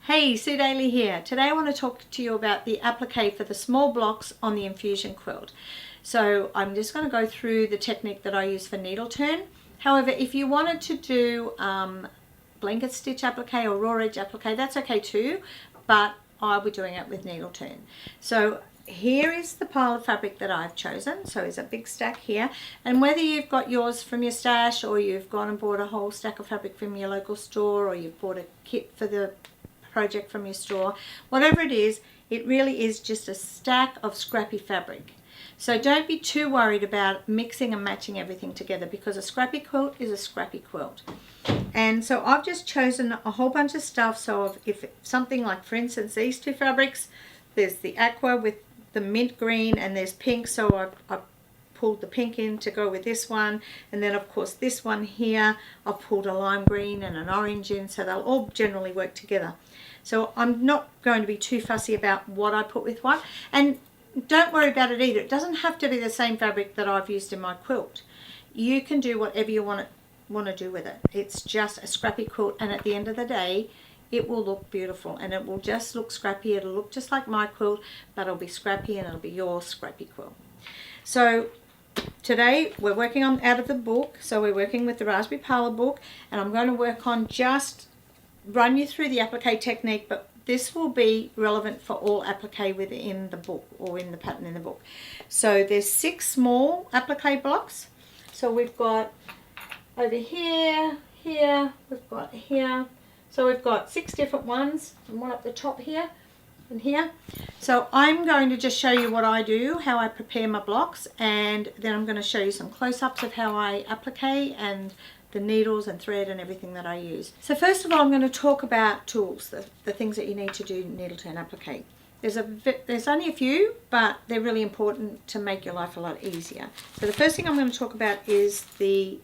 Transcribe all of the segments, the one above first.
Hey, Sue Daley here. Today I want to talk to you about the applique for the small blocks on the Infusion quilt. So I'm just going to go through the technique that I use for needle turn. However, if you wanted to do blanket stitch applique or raw edge applique, that's okay too, but I'll be doing it with needle turn. So here is the pile of fabric that I've chosen. So it's a big stack here, and whether you've got yours from your stash or you've gone and bought a whole stack of fabric from your local store, or you've bought a kit for the project from your store, whatever it is, it really is just a stack of scrappy fabric. So don't be too worried about mixing and matching everything together, because a scrappy quilt is a scrappy quilt. And so I've just chosen a whole bunch of stuff. So if something like, for instance, these two fabrics, there's the aqua with the mint green and there's pink, so I've pulled the pink in to go with this one, and then of course this one here I've pulled a lime green and an orange in, so they'll all generally work together. So I'm not going to be too fussy about what I put with what, and don't worry about it either. It doesn't have to be the same fabric that I've used in my quilt. You can do whatever you want to do with it. It's just a scrappy quilt, and at the end of the day it will look beautiful, and it will just look scrappy. It'll look just like my quilt, but it'll be scrappy and it'll be your scrappy quilt. So today we're working on out of the book, so we're working with the Raspberry Parlour book, and I'm going to work on just run you through the applique technique, but this will be relevant for all applique within the book or in the pattern in the book. So there's 6 small applique blocks. So we've got over here, we've got here. So we've got 6 different ones, and one up the top here and here. So I'm going to just show you what I do, how I prepare my blocks, and then I'm going to show you some close-ups of how I applique and the needles and thread and everything that I use. So first of all, I'm going to talk about tools, the things that you need to do needle turn applique. There's only a few, but they're really important to make your life a lot easier. So the first thing I'm going to talk about is the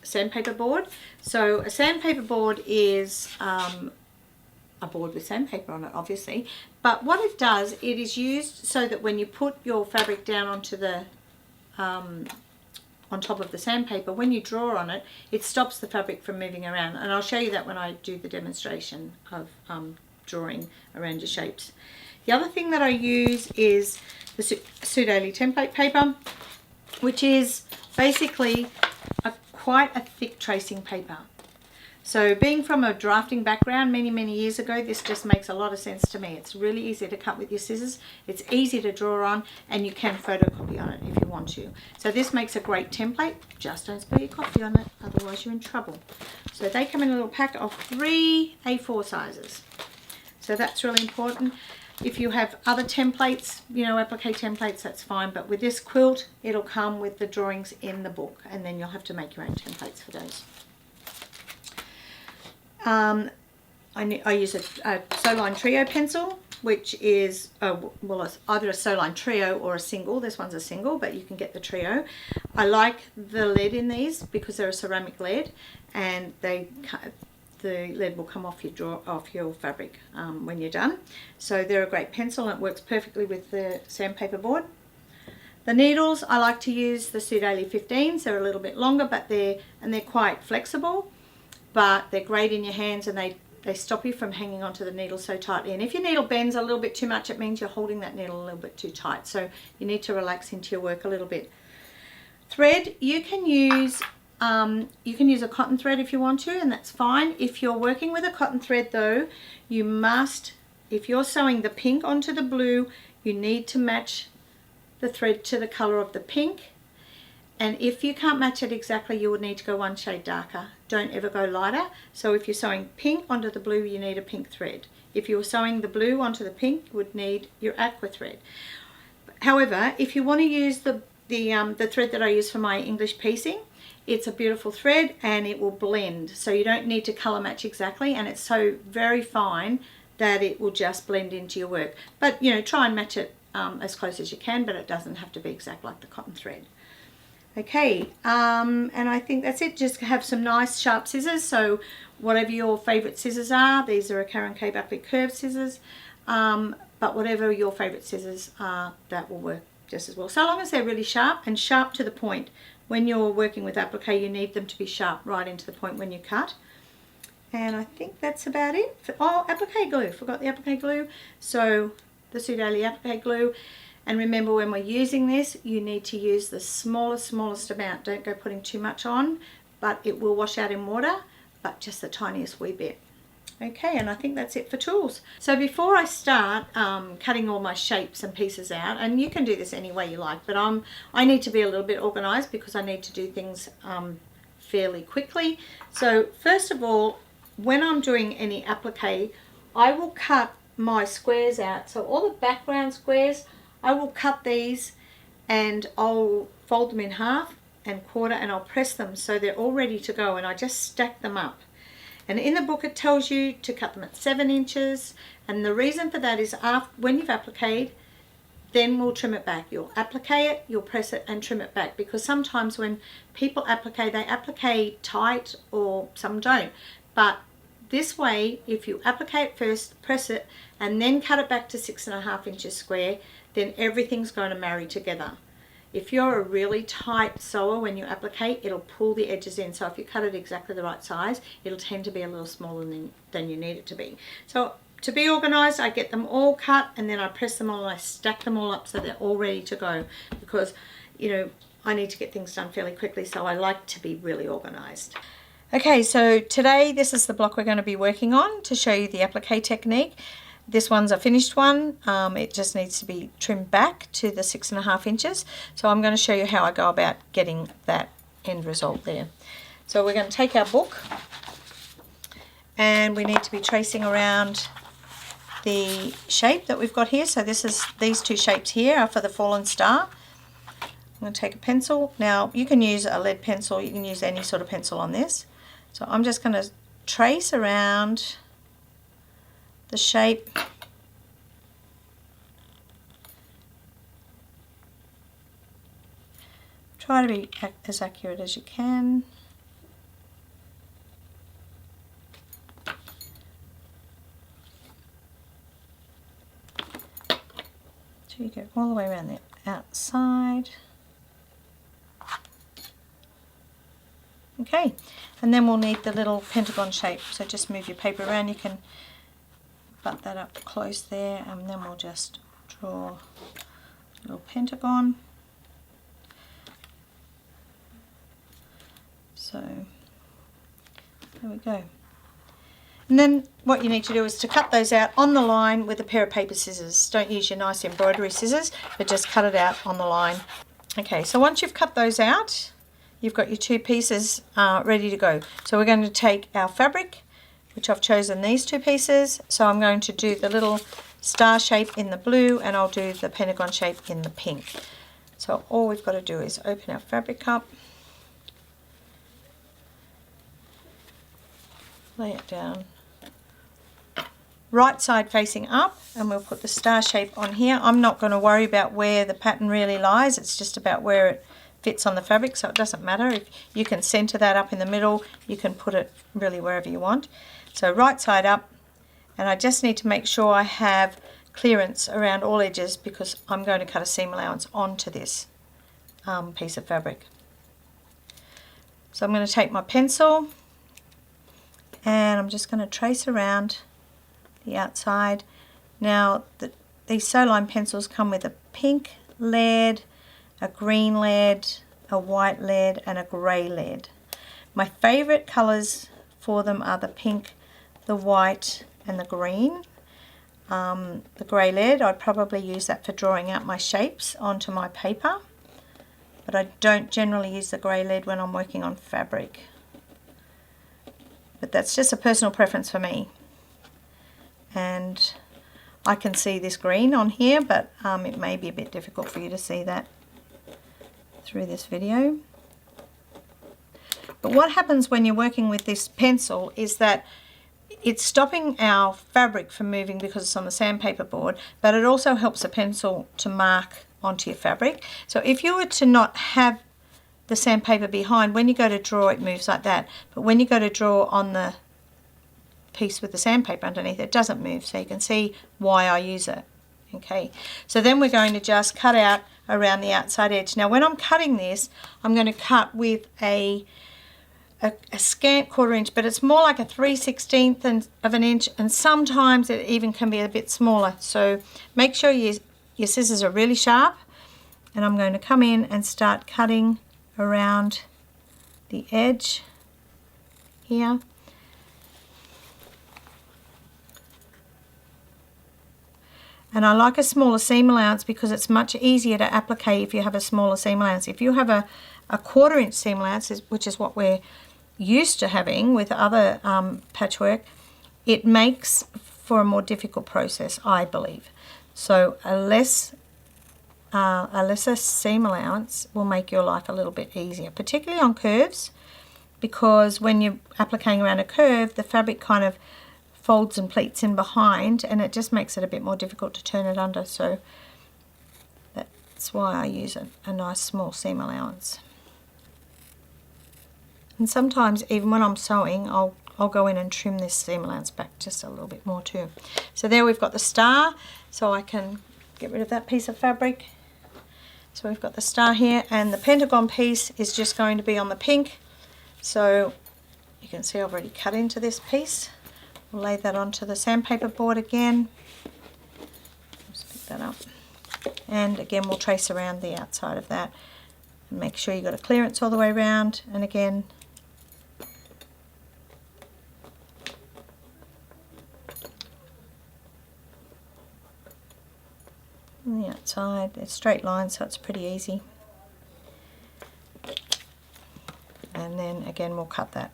sandpaper board. So a sandpaper board is a board with sandpaper on it, obviously, but what it does, it is used so that when you put your fabric down onto the on top of the sandpaper, when you draw on it, it stops the fabric from moving around, and I'll show you that when I do the demonstration of drawing around your shapes. The other thing that I use is the Sue Daley template paper, which is basically quite a thick tracing paper. So being from a drafting background many years ago, this just makes a lot of sense to me. It's really easy to cut with your scissors, it's easy to draw on, and you can photocopy on it if you want to. So this makes a great template. Just don't spill your coffee on it, otherwise you're in trouble. So they come in a little pack of 3 A4 sizes. So that's really important. If you have other templates, you know, applique templates, that's fine, but with this quilt it'll come with the drawings in the book, and then you'll have to make your own templates for those. I use a Sewline Trio pencil, which is well, it's either a Sewline Trio or a single. This one's a single, but you can get the Trio. I like the lead in these because they're a ceramic lead, and the lead will come off your fabric when you're done. So they're a great pencil, and it works perfectly with the sandpaper board. The needles, I like to use the Sue Daley 15s. They're a little bit longer, but they're quite flexible, but they're great in your hands, and they stop you from hanging onto the needle so tightly. And if your needle bends a little bit too much, it means you're holding that needle a little bit too tight. So you need to relax into your work a little bit. Thread, you can use a cotton thread if you want to, and that's fine. If you're working with a cotton thread though, you must, if you're sewing the pink onto the blue, you need to match the thread to the color of the pink. And if you can't match it exactly, you would need to go one shade darker. Don't ever go lighter. So if you're sewing pink onto the blue, you need a pink thread. If you're sewing the blue onto the pink, you would need your aqua thread. However, if you want to use the thread that I use for my English piecing, it's a beautiful thread and it will blend. So you don't need to color match exactly, and it's so very fine that it will just blend into your work. But you know, try and match it as close as you can, but it doesn't have to be exact like the cotton thread. Okay, and I think that's it. Just have some nice sharp scissors. So whatever your favorite scissors are, these are a Karen K. Buckley curved scissors, but whatever your favorite scissors are, that will work just as well. So long as they're really sharp and sharp to the point. When you're working with applique, you need them to be sharp right into the point when you cut. And I think that's about it. Oh, applique glue. Forgot the applique glue. So the Daley applique glue. And remember, when we're using this, you need to use the smallest amount. Don't go putting too much on, but it will wash out in water, but just the tiniest wee bit. Okay, and I think that's it for tools. So before I start cutting all my shapes and pieces out, and you can do this any way you like, but I need to be a little bit organized because I need to do things fairly quickly. So first of all, when I'm doing any applique, I will cut my squares out. So all the background squares, I will cut these and I'll fold them in half and quarter, and I'll press them so they're all ready to go, and I just stack them up. And in the book it tells you to cut them at 7 inches, and the reason for that is when you've appliqued, then we'll trim it back. You'll applique it, you'll press it and trim it back, because sometimes when people applique, they applique tight or some don't. But this way, if you applique it first, press it, and then cut it back to 6.5 inches square, then everything's going to marry together. If you're a really tight sewer, when you applique, it'll pull the edges in. So if you cut it exactly the right size, it'll tend to be a little smaller than you need it to be. So to be organized, I get them all cut, and then I press them all and I stack them all up so they're all ready to go, because, you know, I need to get things done fairly quickly, so I like to be really organized. Okay, so today this is the block we're going to be working on to show you the applique technique. This one's a finished one. It just needs to be trimmed back to the 6.5 inches. So I'm going to show you how I go about getting that end result there. So we're going to take our book, and we need to be tracing around the shape that we've got here. So these two shapes here are for the fallen star. I'm going to take a pencil. Now you can use a lead pencil, you can use any sort of pencil on this. So I'm just going to trace around the shape. Try to be as accurate as you can. So you go all the way around the outside. Okay, and then we'll need the little pentagon shape. So just move your paper around. You can butt that up close there, and then we'll just draw a little pentagon. So there we go. And then what you need to do is to cut those out on the line with a pair of paper scissors. Don't use your nice embroidery scissors, but just cut it out on the line. Okay, so once you've cut those out, you've got your two pieces ready to go. So we're going to take our fabric, which I've chosen these two pieces. So I'm going to do the little star shape in the blue, and I'll do the pentagon shape in the pink. So all we've got to do is open our fabric up, lay it down right side facing up, and we'll put the star shape on here. I'm not going to worry about where the pattern really lies, it's just about where it fits on the fabric, so it doesn't matter. If you can center that up in the middle, you can put it really wherever you want. So right side up, and I just need to make sure I have clearance around all edges, because I'm going to cut a seam allowance onto this piece of fabric. So I'm going to take my pencil, and I'm just going to trace around the outside. Now these Soline pencils come with a pink lead, a green lead, a white lead, and a grey lead. My favourite colours for them are the pink, the white, and the green. The grey lead, I'd probably use that for drawing out my shapes onto my paper, but I don't generally use the grey lead when I'm working on fabric. But that's just a personal preference for me. And I can see this green on here, but it may be a bit difficult for you to see that through this video. But what happens when you're working with this pencil is that it's stopping our fabric from moving because it's on the sandpaper board, but it also helps the pencil to mark onto your fabric. So if you were to not have the sandpaper behind, when you go to draw, it moves like that. But when you go to draw on the piece with the sandpaper underneath, it doesn't move. So you can see why I use it. Okay, so then we're going to just cut out around the outside edge. Now when I'm cutting this, I'm going to cut with a a scant 1/4 inch, but it's more like a 3/16 of an inch, and sometimes it even can be a bit smaller. So make sure your scissors are really sharp, and I'm going to come in and start cutting around the edge here. And I like a smaller seam allowance because it's much easier to applique if you have a smaller seam allowance. If you have a 1/4 inch seam allowance, which is what we're used to having with other patchwork, it makes for a more difficult process, I believe. So a lesser seam allowance will make your life a little bit easier, particularly on curves, because when you're appliquing around a curve, the fabric kind of folds and pleats in behind, and it just makes it a bit more difficult to turn it under. So that's why I use a nice small seam allowance. And sometimes even when I'm sewing, I'll go in and trim this seam allowance back just a little bit more too. So there we've got the star, so I can get rid of that piece of fabric. So we've got the star here, and the pentagon piece is just going to be on the pink. So you can see I've already cut into this piece. We'll lay that onto the sandpaper board again. Just pick that up. And again, we'll trace around the outside of that. And make sure you've got a clearance all the way around. And again, on the outside, it's straight lines, so it's pretty easy. And then again, we'll cut that.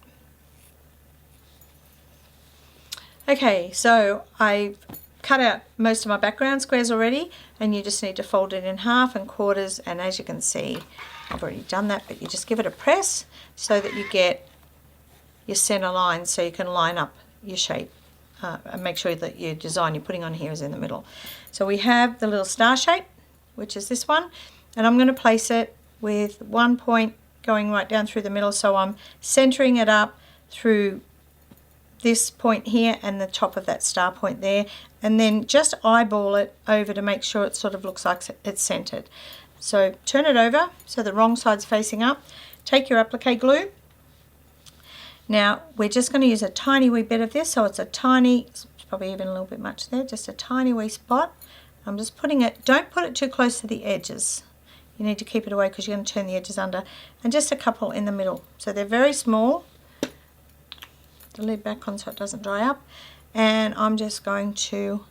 Okay, so I've cut out most of my background squares already, and you just need to fold it in half and quarters, and as you can see, I've already done that, but you just give it a press so that you get your center line, so you can line up your shape and make sure that your design you're putting on here is in the middle. So we have the little star shape, which is this one, and I'm going to place it with one point going right down through the middle, so I'm centering it up through this point here and the top of that star point there, and then just eyeball it over to make sure it sort of looks like it's centered. So turn it over so the wrong side's facing up. Take your applique glue. Now we're just going to use a tiny wee bit of this, so it's a tiny, it's probably even a little bit much there, just a tiny wee spot. I'm just putting it, don't put it too close to the edges. You need to keep it away because you're going to turn the edges under, and just a couple in the middle. So they're very small. The lid back on so it doesn't dry up, and I'm just going to,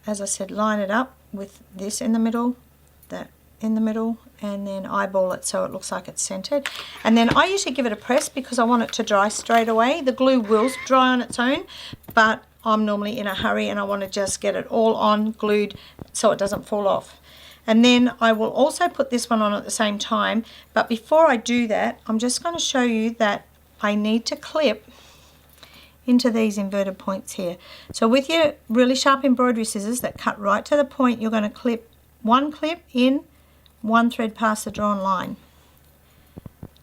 as I said, line it up with this in the middle, that in the middle, and then eyeball it so it looks like it's centered. And then I usually give it a press because I want it to dry straight away. The glue will dry on its own, but I'm normally in a hurry and I want to just get it all on glued so it doesn't fall off. And then I will also put this one on at the same time, but before I do that, I'm just going to show you that I need to clip into these inverted points here. So with your really sharp embroidery scissors that cut right to the point, you're going to clip one clip in, one thread past the drawn line.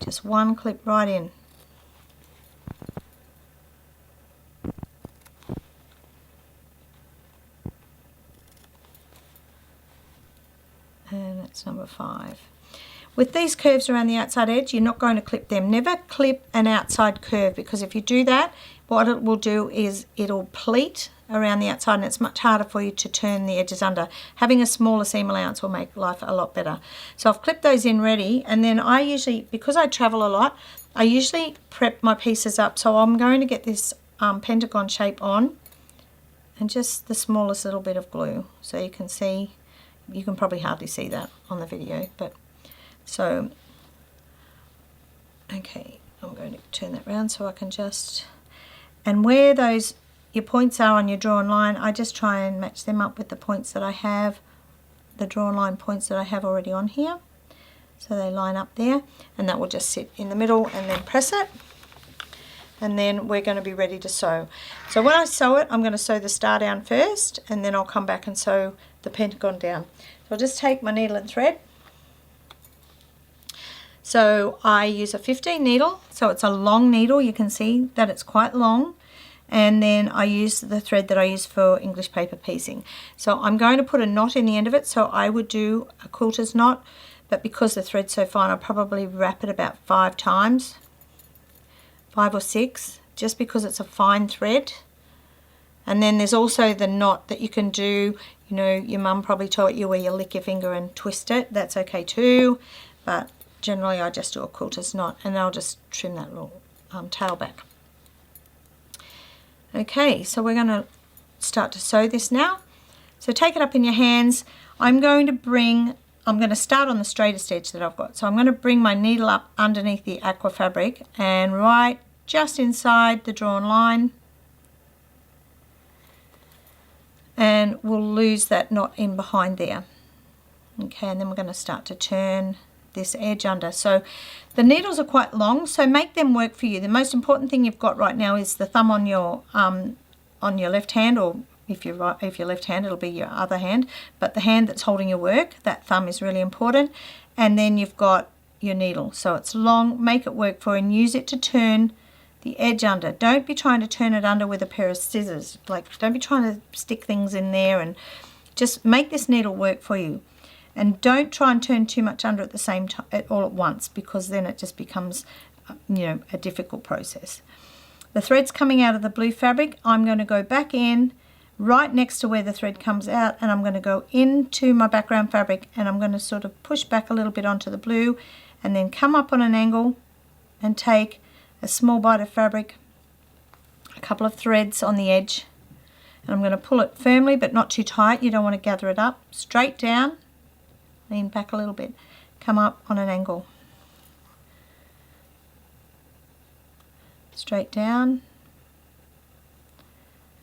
Just one clip right in. And that's number 5. With these curves around the outside edge, you're not going to clip them. Never clip an outside curve, because if you do that, what it will do is it'll pleat around the outside, and it's much harder for you to turn the edges under. Having a smaller seam allowance will make life a lot better. So I've clipped those in ready, and then I usually, because I travel a lot, I usually prep my pieces up. So I'm going to get this pentagon shape on, and just the smallest little bit of glue. So you can see, you can probably hardly see that on the video, but so, okay, I'm going to turn that round so I can just, and where those, your points are on your drawn line, I just try and match them up with the points that I have, the drawn line points that I have already on here. So they line up there, and that will just sit in the middle, and then press it. And then we're going to be ready to sew. So when I sew it, I'm going to sew the star down first, and then I'll come back and sew the pentagon down. So I'll just take my needle and thread. So I use a 15 needle, so it's a long needle. You can see that it's quite long. And then I use the thread that I use for English paper piecing. So I'm going to put a knot in the end of it, so I would do a quilter's knot, but because the thread's so fine, I'll probably wrap it about 5 times. 5 or 6, just because it's a fine thread. And then there's also the knot that you can do. You know, your mum probably taught you where you lick your finger and twist it. That's okay too, but generally I just do a quilter's knot, and I'll just trim that little tail back. Okay, so we're going to start to sew this now. So take it up in your hands. I'm going to start on the straightest edge that I've got. So I'm going to bring my needle up underneath the aqua fabric and right just inside the drawn line, and we'll lose that knot in behind there. Okay, and then we're going to start to turn this edge under. So the needles are quite long, so make them work for you. The most important thing you've got right now is the thumb on your left hand, or if you're left hand, it'll be your other hand, but the hand that's holding your work, that thumb is really important. And then you've got your needle, so it's long. Make it work for you and use it to turn the edge under. Don't be trying to turn it under with a pair of scissors. Like, don't be trying to stick things in there, and just make this needle work for you. And don't try and turn too much under at the same time, all at once, because then it just becomes, you know, a difficult process. The thread's coming out of the blue fabric. I'm going to go back in right next to where the thread comes out, and I'm going to go into my background fabric, and I'm going to sort of push back a little bit onto the blue, and then come up on an angle and take a small bite of fabric, a couple of threads on the edge, and I'm going to pull it firmly but not too tight. You don't want to gather it up. Straight down, lean back a little bit, come up on an angle, straight down,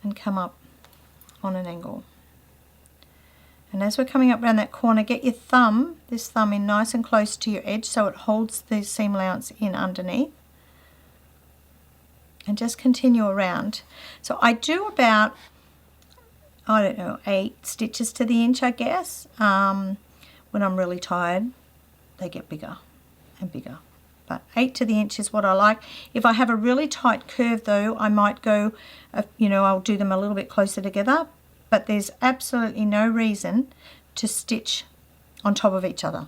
and come up on an angle. And as we're coming up around that corner, get your thumb, this thumb, in nice and close to your edge so it holds the seam allowance in underneath, and just continue around. So I do about, I don't know, 8 stitches to the inch, I guess. When I'm really tired, they get bigger and bigger. But 8 to the inch is what I like. If I have a really tight curve though, I might go, you know, I'll do them a little bit closer together, but there's absolutely no reason to stitch on top of each other.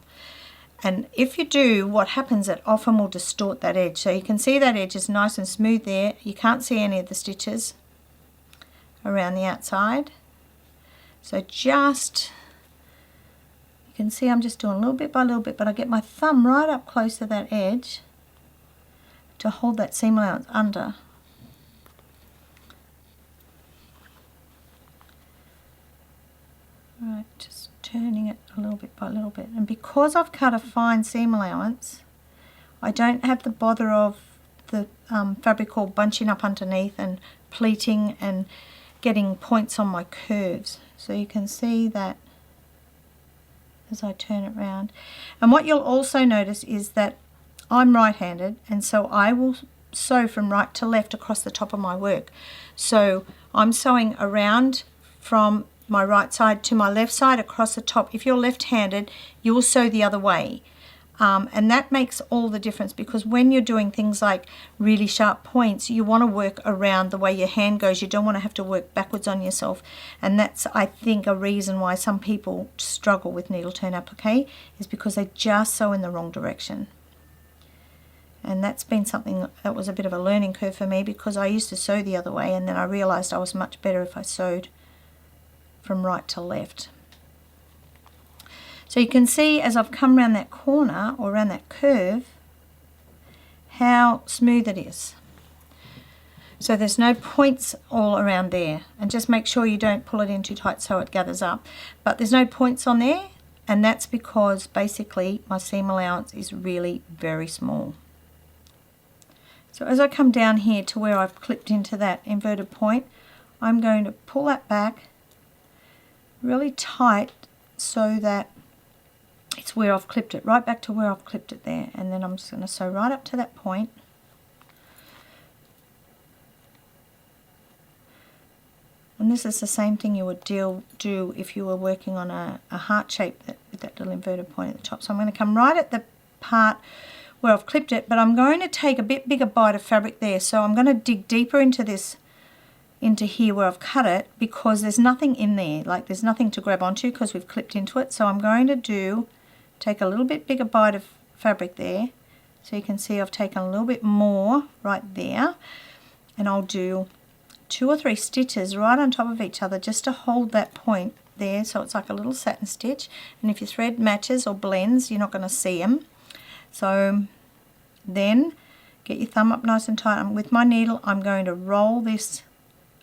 And if you do, what happens, it often will distort that edge. So you can see that edge is nice and smooth there. You can't see any of the stitches around the outside. So just, you can see I'm just doing a little bit by little bit, but I get my thumb right up close to that edge to hold that seam allowance under. Right, just turning it a little bit by little bit. And because I've cut a fine seam allowance, I don't have the bother of the fabric all bunching up underneath and pleating and getting points on my curves. So you can see that as I turn it around. And what you'll also notice is that I'm right-handed, and so I will sew from right to left across the top of my work. So I'm sewing around from my right side to my left side across the top. If you're left-handed, you will sew the other way. And that makes all the difference, because when you're doing things like really sharp points, you want to work around the way your hand goes. You don't want to have to work backwards on yourself. And that's, I think, a reason why some people struggle with needle turn applique, is because they just sew in the wrong direction. And that's been something that was a bit of a learning curve for me, because I used to sew the other way, and then I realized I was much better if I sewed from right to left. So you can see as I've come around that corner, or around that curve, how smooth it is. So there's no points all around there, and just make sure you don't pull it in too tight so it gathers up. But there's no points on there, and that's because basically my seam allowance is really very small. So as I come down here to where I've clipped into that inverted point, I'm going to pull that back really tight so that it's where I've clipped it, right back to where I've clipped it there. And then I'm just going to sew right up to that point. And this is the same thing you would do if you were working on a heart shape with that little inverted point at the top. So I'm going to come right at the part where I've clipped it, but I'm going to take a bit bigger bite of fabric there. So I'm going to dig deeper into this, into here where I've cut it, because there's nothing in there, like there's nothing to grab onto because we've clipped into it. So I'm going to take a little bit bigger bite of fabric there, So you can see I've taken a little bit more right there, and I'll do 2 or 3 stitches right on top of each other just to hold that point there, so it's like a little satin stitch. And if your thread matches or blends, you're not going to see them. So then get your thumb up nice and tight, and with my needle I'm going to roll this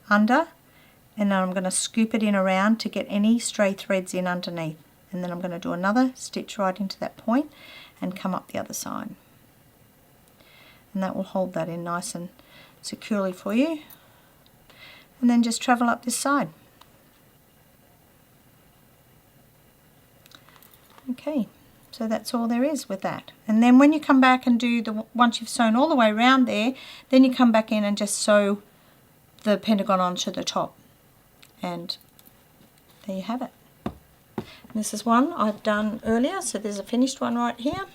under, and then I'm going to scoop it in around to get any stray threads in underneath, and then I'm going to do another stitch right into that point and come up the other side, and that will hold that in nice and securely for you. And then just travel up this side. Okay, so that's all there is with that. And then when you come back and do the, once you've sewn all the way around there, then you come back in and just sew the pentagon onto the top, and there you have it. And this is one I've done earlier, so there's a finished one right here.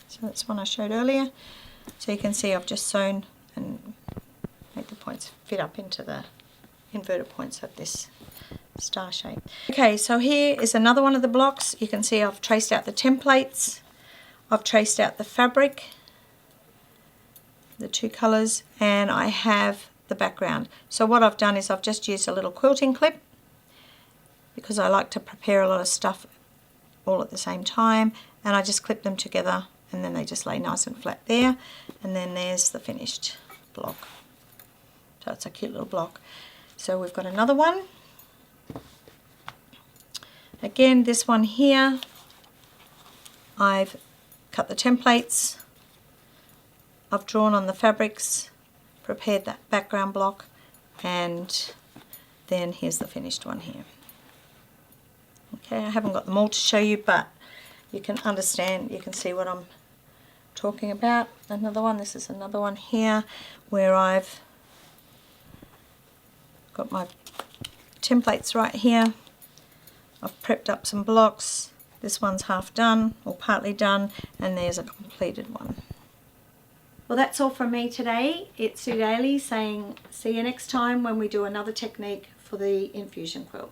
So that's one I showed earlier. So you can see I've just sewn and made the points fit up into the inverted points of this star shape. Okay, so here is another one of the blocks. You can see I've traced out the templates, I've traced out the fabric, the 2 colours, and I have the background. So what I've done is I've just used a little quilting clip, because I like to prepare a lot of stuff all at the same time, and I just clip them together, and then they just lay nice and flat there. And then there's the finished block. So it's a cute little block. So we've got another one. Again, this one here, I've cut the templates, I've drawn on the fabrics, prepared that background block, and then here's the finished one here. Okay, I haven't got them all to show you, but you can understand, you can see what I'm talking about. Another one, this is another one here where I've got my templates right here. I've prepped up some blocks. This one's half done or partly done, and there's a completed one. Well, that's all from me today. It's Sue Daley saying see you next time when we do another technique for the infusion quilt.